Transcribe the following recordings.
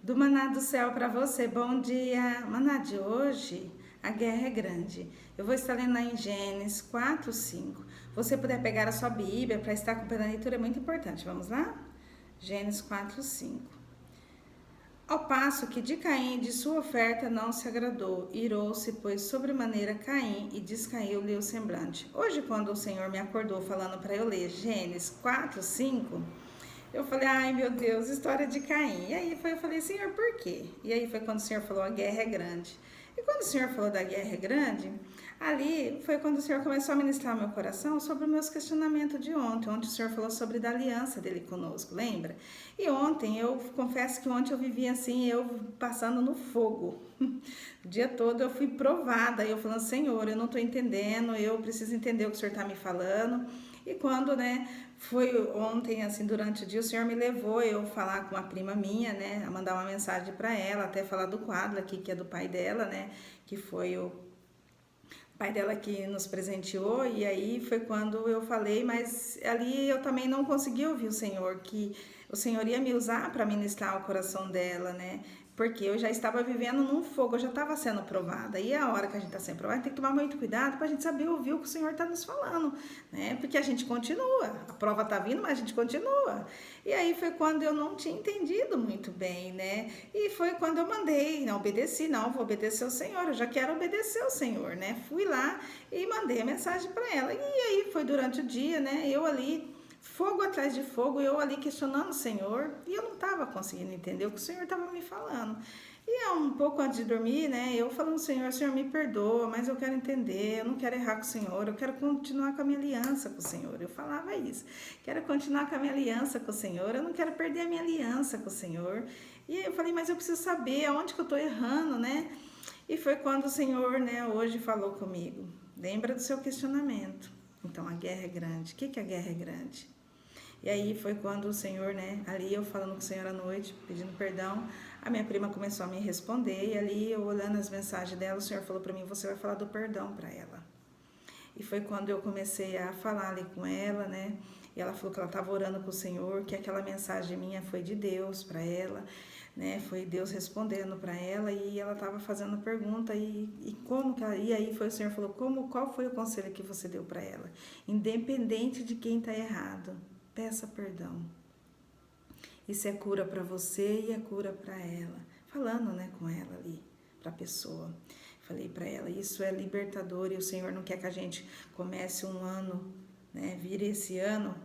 Do Maná do Céu para você, bom dia. Maná de hoje, a guerra é grande. Eu vou estar lendo lá em Gênesis 4, 5. Você puder pegar a sua Bíblia para estar acompanhando a leitura é muito importante. Vamos lá? Gênesis 4, 5. Ao passo que de Caim de sua oferta não se agradou, irou-se, pois sobremaneira Caim e descaiu-lhe o semblante. Hoje, quando o Senhor me acordou falando para eu ler Gênesis 4, 5, eu falei, ai meu Deus, história de Caim. E aí eu falei, Senhor, por quê? E aí foi quando o Senhor falou, a guerra é grande. E quando o Senhor falou da guerra é grande, ali foi quando o Senhor começou a ministrar meu coração sobre os meus questionamentos de ontem. Ontem o Senhor falou sobre da aliança dele conosco, lembra? E ontem, eu confesso que ontem eu vivi assim, eu passando no fogo. O dia todo eu fui provada, eu falando, Senhor, eu não estou entendendo, eu preciso entender o que o Senhor está me falando. E quando, né, foi ontem, assim, durante o dia, o Senhor me levou eu falar com uma prima minha, né, a mandar uma mensagem para ela, até falar do quadro aqui, que é do pai dela, né, que foi o pai dela que nos presenteou, e aí foi quando eu falei, mas ali eu também não consegui ouvir o Senhor, que o Senhor ia me usar para ministrar o coração dela, né? Porque eu já estava vivendo num fogo, eu já estava sendo provada. E a hora que a gente está sendo provada, tem que tomar muito cuidado para a gente saber ouvir o que o Senhor está nos falando, né? Porque a gente continua, a prova está vindo, mas a gente continua. E aí foi quando eu não tinha entendido muito bem, né? E foi quando eu mandei, não obedeci, não, vou obedecer ao Senhor, eu já quero obedecer ao Senhor, né? Fui lá e mandei a mensagem para ela. E aí foi durante o dia, né? Eu ali fogo atrás de fogo, eu ali questionando o Senhor, e eu não estava conseguindo entender o que o Senhor estava me falando. E um pouco antes de dormir, né, eu falando, Senhor, me perdoa, mas eu quero entender, eu não quero errar com o Senhor, eu quero continuar com a minha aliança com o Senhor. Eu falava isso, quero continuar com a minha aliança com o Senhor, eu não quero perder a minha aliança com o Senhor. E eu falei, mas eu preciso saber aonde que eu estou errando, né? E foi quando o Senhor, né, hoje falou comigo, lembra do seu questionamento. Então, a guerra é grande. O que a guerra é grande? E aí foi quando o Senhor, né, ali eu falando com o Senhor à noite, pedindo perdão, a minha prima começou a me responder, e ali eu olhando as mensagens dela, o Senhor falou para mim, você vai falar do perdão para ela. E foi quando eu comecei a falar ali com ela, né, e ela falou que ela estava orando com o Senhor, que aquela mensagem minha foi de Deus para ela, né, foi Deus respondendo para ela, e ela estava fazendo pergunta, e como que ela, e aí foi o Senhor falou, qual foi o conselho que você deu para ela? Independente de quem está errado, peça perdão. Isso é cura para você e é cura para ela. Falando, né, com ela ali, para a pessoa. Falei para ela, isso é libertador e o Senhor não quer que a gente comece um ano, né, vire esse ano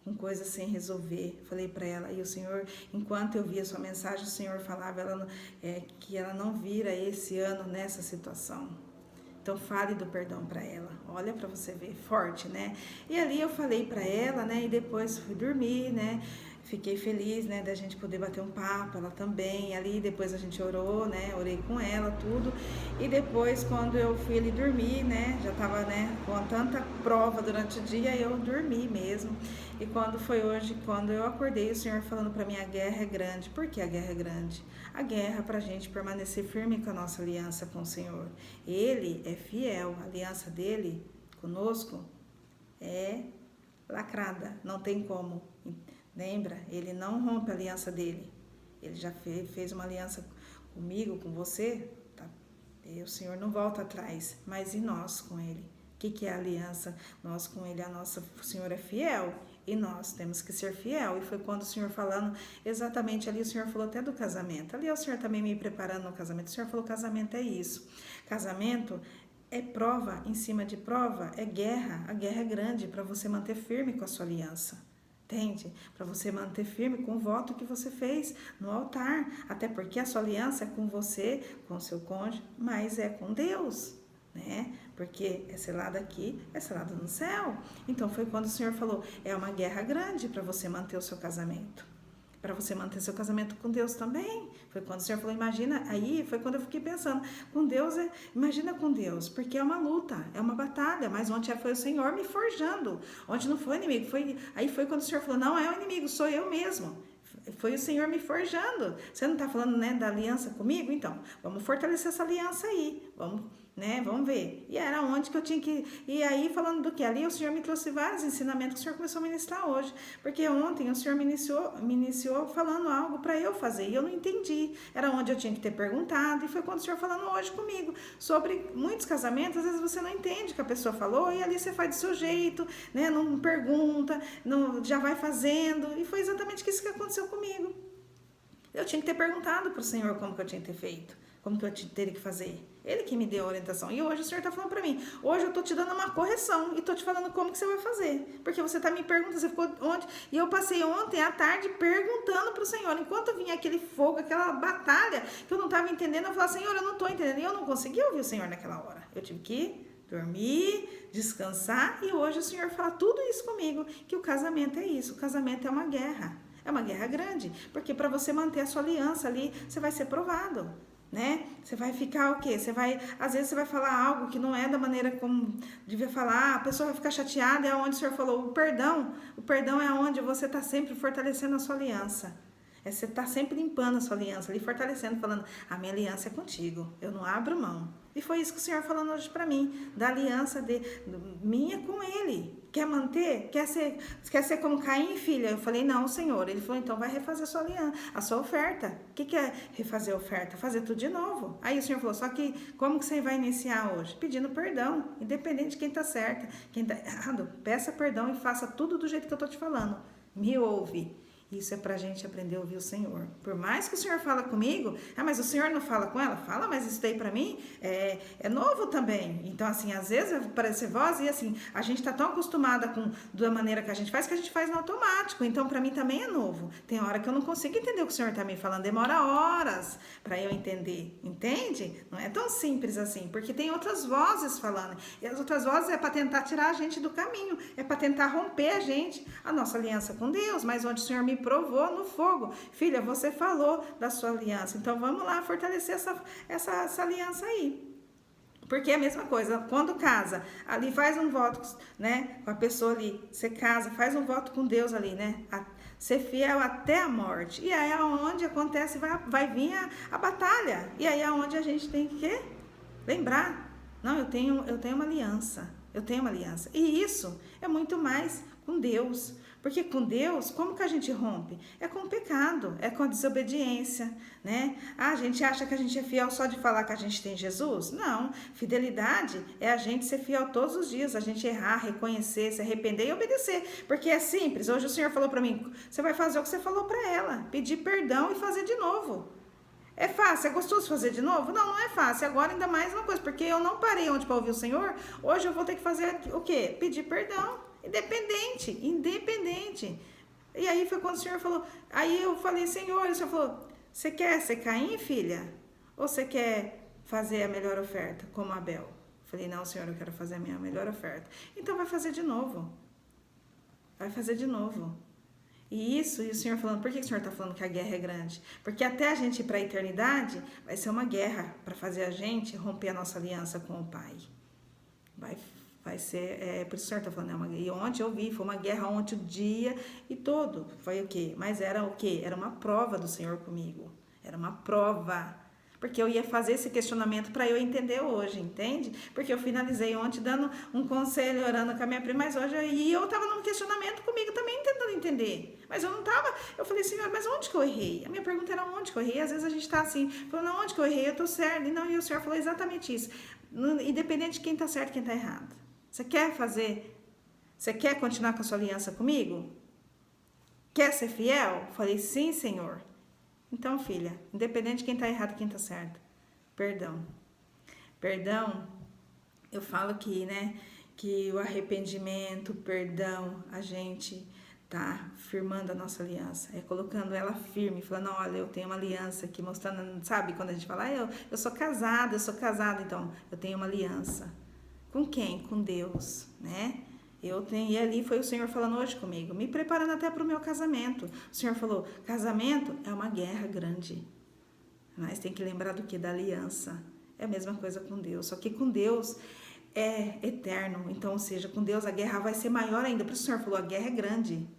com coisas sem resolver. Falei para ela, e o Senhor, enquanto eu via sua mensagem, o Senhor falava que ela não vira esse ano nessa situação. Então fale do perdão para ela. Olha para você ver, forte, né? E ali eu falei para ela, né? E depois fui dormir, né? Fiquei feliz, né, da gente poder bater um papo, ela também. Ali depois a gente orou, né? Orei com ela, tudo. E depois quando eu fui ali dormir, né, já tava, né, com tanta prova durante o dia, eu dormi mesmo. E quando foi hoje, quando eu acordei, o Senhor falando para mim, a guerra é grande. Por que a guerra é grande? A guerra é para a gente permanecer firme com a nossa aliança com o Senhor. Ele é fiel, a aliança dele conosco é lacrada, não tem como. Lembra? Ele não rompe a aliança dele. Ele já fez uma aliança comigo, com você, tá? E o Senhor não volta atrás, mas e nós com ele? O que é a aliança? Nós com ele, o Senhor é fiel e nós temos que ser fiel. E foi quando o Senhor falando, exatamente ali, o Senhor falou até do casamento. Ali o Senhor também me preparando no casamento. O Senhor falou, casamento é isso. Casamento é prova em cima de prova, é guerra. A guerra é grande para você manter firme com a sua aliança. Entende? Para você manter firme com o voto que você fez no altar. Até porque a sua aliança é com você, com o seu cônjuge, mas é com Deus, né? Porque é selado aqui, é selado no céu. Então foi quando o Senhor falou, é uma guerra grande para você manter o seu casamento. Para você manter seu casamento com Deus também. Foi quando o Senhor falou, imagina, aí foi quando eu fiquei pensando, com Deus, imagina com Deus, porque é uma luta, é uma batalha, mas ontem foi o Senhor me forjando, ontem não foi o inimigo, aí foi quando o Senhor falou, não é o inimigo, sou eu mesmo. Foi o Senhor me forjando. Você não está falando, né, da aliança comigo? Então, vamos fortalecer essa aliança aí, vamos né? Vamos ver. E era onde que eu tinha que... E aí, falando do que? Ali o Senhor me trouxe vários ensinamentos que o Senhor começou a ministrar hoje. Porque ontem o Senhor me iniciou falando algo para eu fazer. E eu não entendi. Era onde eu tinha que ter perguntado. E foi quando o Senhor falando hoje comigo. Sobre muitos casamentos, às vezes você não entende o que a pessoa falou. E ali você faz do seu jeito, né? Não pergunta, não, já vai fazendo. E foi exatamente isso que aconteceu comigo. Eu tinha que ter perguntado para o Senhor como que eu tinha que ter feito. Como que eu teria que fazer. Ele que me deu a orientação. E hoje o Senhor está falando para mim. Hoje eu estou te dando uma correção. E estou te falando como que você vai fazer. Porque você está me perguntando, você ficou onde? E eu passei ontem à tarde perguntando para o Senhor. Enquanto vinha aquele fogo, aquela batalha, que eu não estava entendendo, eu falava, Senhor, eu não estou entendendo. E eu não conseguia ouvir o Senhor naquela hora. Eu tive que dormir, descansar. E hoje o Senhor fala tudo isso comigo. Que o casamento é isso. O casamento é uma guerra. É uma guerra grande. Porque para você manter a sua aliança ali, você vai ser provado. Né? Você vai ficar o quê? Às vezes você vai falar algo que não é da maneira como devia falar, a pessoa vai ficar chateada, é onde o Senhor falou, o perdão é onde você está sempre fortalecendo a sua aliança. Você está sempre limpando a sua aliança, ali fortalecendo, falando, a minha aliança é contigo, eu não abro mão. E foi isso que o Senhor falando hoje para mim, da aliança minha com Ele. Quer manter? Quer ser como Caim, filha? Eu falei, não, Senhor. Ele falou, então vai refazer a sua aliança, a sua oferta. O que é refazer a oferta? Fazer tudo de novo. Aí o Senhor falou, só que como que você vai iniciar hoje? Pedindo perdão, independente de quem está certo, quem está errado. Peça perdão e faça tudo do jeito que eu estou te falando. Me ouve. Isso é pra gente aprender a ouvir o Senhor. Por mais que o Senhor fala comigo, mas o Senhor não fala com ela? Fala, mas isso daí pra mim é novo também. Então, assim, às vezes vai parecer voz e assim, a gente tá tão acostumada da maneira que a gente faz no automático. Então, pra mim também é novo. Tem hora que eu não consigo entender o que o Senhor tá me falando. Demora horas pra eu entender. Entende? Não é tão simples assim, porque tem outras vozes falando. E as outras vozes é pra tentar tirar a gente do caminho. É pra tentar romper a nossa aliança com Deus. Mas onde o Senhor me provou no fogo. Filha, você falou da sua aliança. Então, vamos lá fortalecer essa aliança aí. Porque é a mesma coisa, quando casa, ali faz um voto, né, com a pessoa ali, você casa, faz um voto com Deus ali, né, ser fiel até a morte. E aí é onde acontece, vai vir a batalha. E aí é onde a gente tem que lembrar, não, eu tenho uma aliança, E isso é muito mais com Deus. Porque com Deus, como que a gente rompe? É com o pecado, é com a desobediência, né? A gente acha que a gente é fiel só de falar que a gente tem Jesus? Não, fidelidade é a gente ser fiel todos os dias, a gente errar, reconhecer, se arrepender e obedecer. Porque é simples, hoje o Senhor falou para mim, você vai fazer o que você falou para ela, pedir perdão e fazer de novo. É fácil, é gostoso fazer de novo? Não, não é fácil. Agora ainda mais uma coisa, porque eu não parei ontem para ouvir o Senhor, hoje eu vou ter que fazer o quê? Pedir perdão. Independente. E aí foi quando o Senhor falou, aí eu falei, Senhor, e o Senhor falou, você quer ser Caim, filha? Ou você quer fazer a melhor oferta, como Abel? Eu falei, não, Senhor, eu quero fazer a minha melhor oferta. Então vai fazer de novo. E o Senhor falando, por que o Senhor está falando que a guerra é grande? Porque até a gente ir para a eternidade, vai ser uma guerra para fazer a gente romper a nossa aliança com o Pai. Vai ser, por isso o Senhor está falando, é uma guerra. E ontem eu vi, foi uma guerra ontem o dia e todo. Foi o quê? Mas era o quê? Era uma prova do Senhor comigo. Era uma prova. Porque eu ia fazer esse questionamento para eu entender hoje, entende? Porque eu finalizei ontem dando um conselho, orando com a minha prima, mas hoje eu estava num questionamento comigo também, tentando entender. Mas eu não estava, eu falei, Senhor, mas onde que eu errei? A minha pergunta era onde que eu errei? Às vezes a gente está assim, falando, onde que eu errei? Eu estou certo. E o Senhor falou exatamente isso. Independente de quem está certo e quem está errado. Você quer continuar com a sua aliança comigo? Quer ser fiel? Falei, sim, Senhor. Então, filha, independente de quem está errado e quem está certo, perdão. Perdão, eu falo que, né, que o arrependimento, perdão, a gente tá firmando a nossa aliança, é colocando ela firme, falando, olha, eu tenho uma aliança aqui, mostrando, sabe, quando a gente fala, eu sou casada, então, eu tenho uma aliança. Com quem? Com Deus, né? E ali foi o Senhor falando hoje comigo, me preparando até para o meu casamento. O Senhor falou, casamento é uma guerra grande. Mas tem que lembrar do que? Da aliança. É a mesma coisa com Deus, só que com Deus é eterno. Então, ou seja, com Deus a guerra vai ser maior ainda. Por isso o Senhor falou, a guerra é grande.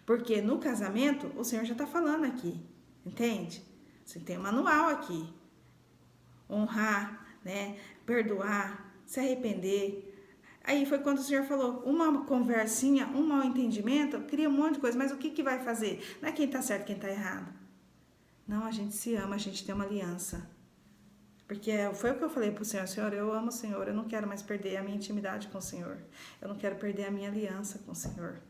Porque no casamento, o Senhor já está falando aqui, entende? Você tem um manual aqui. Honrar, né? Perdoar, se arrepender. Aí foi quando o Senhor falou, uma conversinha, um mal entendimento, cria um monte de coisa, mas o que vai fazer? Não é quem está certo, quem está errado. Não, a gente se ama, a gente tem uma aliança. Porque foi o que eu falei para o Senhor, Senhor, eu amo o Senhor, eu não quero mais perder a minha intimidade com o Senhor. Eu não quero perder a minha aliança com o Senhor.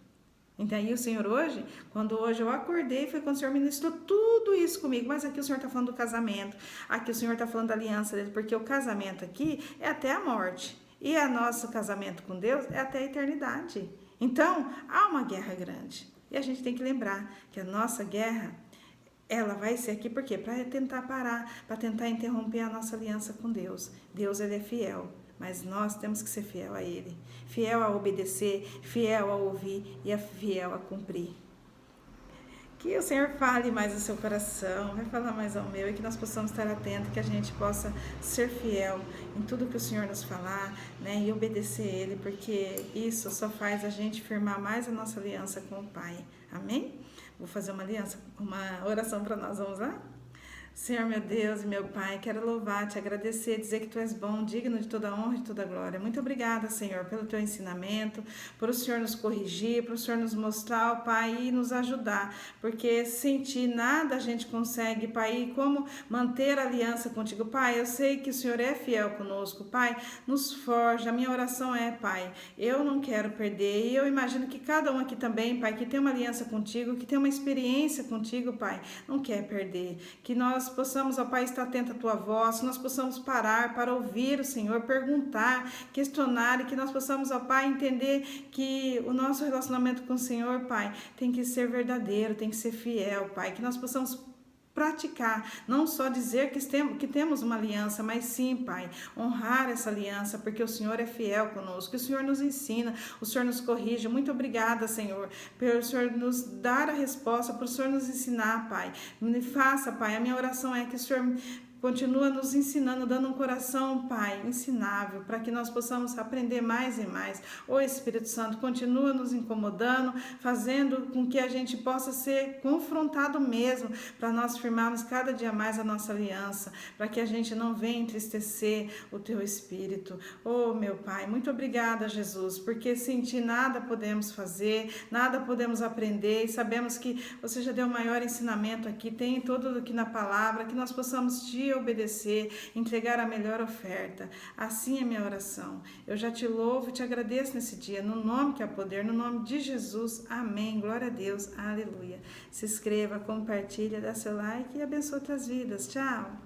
Então aí o Senhor hoje, quando hoje eu acordei, foi quando o Senhor ministrou tudo isso comigo. Mas aqui o Senhor está falando do casamento, aqui o Senhor está falando da aliança dele, porque o casamento aqui é até a morte. E o nosso casamento com Deus é até a eternidade. Então, há uma guerra grande. E a gente tem que lembrar que a nossa guerra, ela vai ser aqui por quê? Para tentar parar, para tentar interromper a nossa aliança com Deus. Deus, ele é fiel, mas nós temos que ser fiel a ele. Fiel a obedecer, fiel a ouvir e fiel a cumprir. Que o Senhor fale mais ao seu coração, vai falar mais ao meu, e que nós possamos estar atentos, que a gente possa ser fiel em tudo que o Senhor nos falar, né, e obedecer Ele, porque isso só faz a gente firmar mais a nossa aliança com o Pai. Amém? Vou fazer uma oração para nós, vamos lá? Senhor, meu Deus e meu Pai, quero louvar, te agradecer, dizer que Tu és bom, digno de toda honra e de toda glória. Muito obrigada, Senhor, pelo Teu ensinamento, por o Senhor nos corrigir, por o Senhor nos mostrar, ó Pai, e nos ajudar, porque sem Ti nada a gente consegue, Pai, e como manter a aliança contigo. Pai, eu sei que o Senhor é fiel conosco, Pai, nos forja. A minha oração é, Pai, eu não quero perder, e eu imagino que cada um aqui também, Pai, que tem uma aliança contigo, que tem uma experiência contigo, Pai, não quer perder, que nós possamos, ó Pai, estar atento à Tua voz, que nós possamos parar para ouvir o Senhor, perguntar, questionar, e que nós possamos, ó Pai, entender que o nosso relacionamento com o Senhor, Pai, tem que ser verdadeiro, tem que ser fiel, Pai, que nós possamos praticar, não só dizer que temos uma aliança, mas sim, Pai, honrar essa aliança, porque o Senhor é fiel conosco, que o Senhor nos ensina, o Senhor nos corrige. Muito obrigada, Senhor, pelo Senhor nos dar a resposta, por o Senhor nos ensinar, Pai. Me faça, Pai, a minha oração é que o Senhor continua nos ensinando, dando um coração, Pai, ensinável, para que nós possamos aprender mais e mais. O Espírito Santo continua nos incomodando, fazendo com que a gente possa ser confrontado mesmo, para nós firmarmos cada dia mais a nossa aliança, para que a gente não venha entristecer o Teu Espírito. Oh, meu Pai, muito obrigada, Jesus, porque sem Ti nada podemos fazer, nada podemos aprender, e sabemos que Você já deu o maior ensinamento aqui, tem tudo aqui na palavra, que nós possamos Te obedecer, entregar a melhor oferta. Assim é minha oração. Eu já Te louvo e Te agradeço nesse dia, no nome que há poder, no nome de Jesus. Amém. Glória a Deus. Aleluia. Se inscreva, compartilha, dá seu like e abençoe outras vidas. Tchau.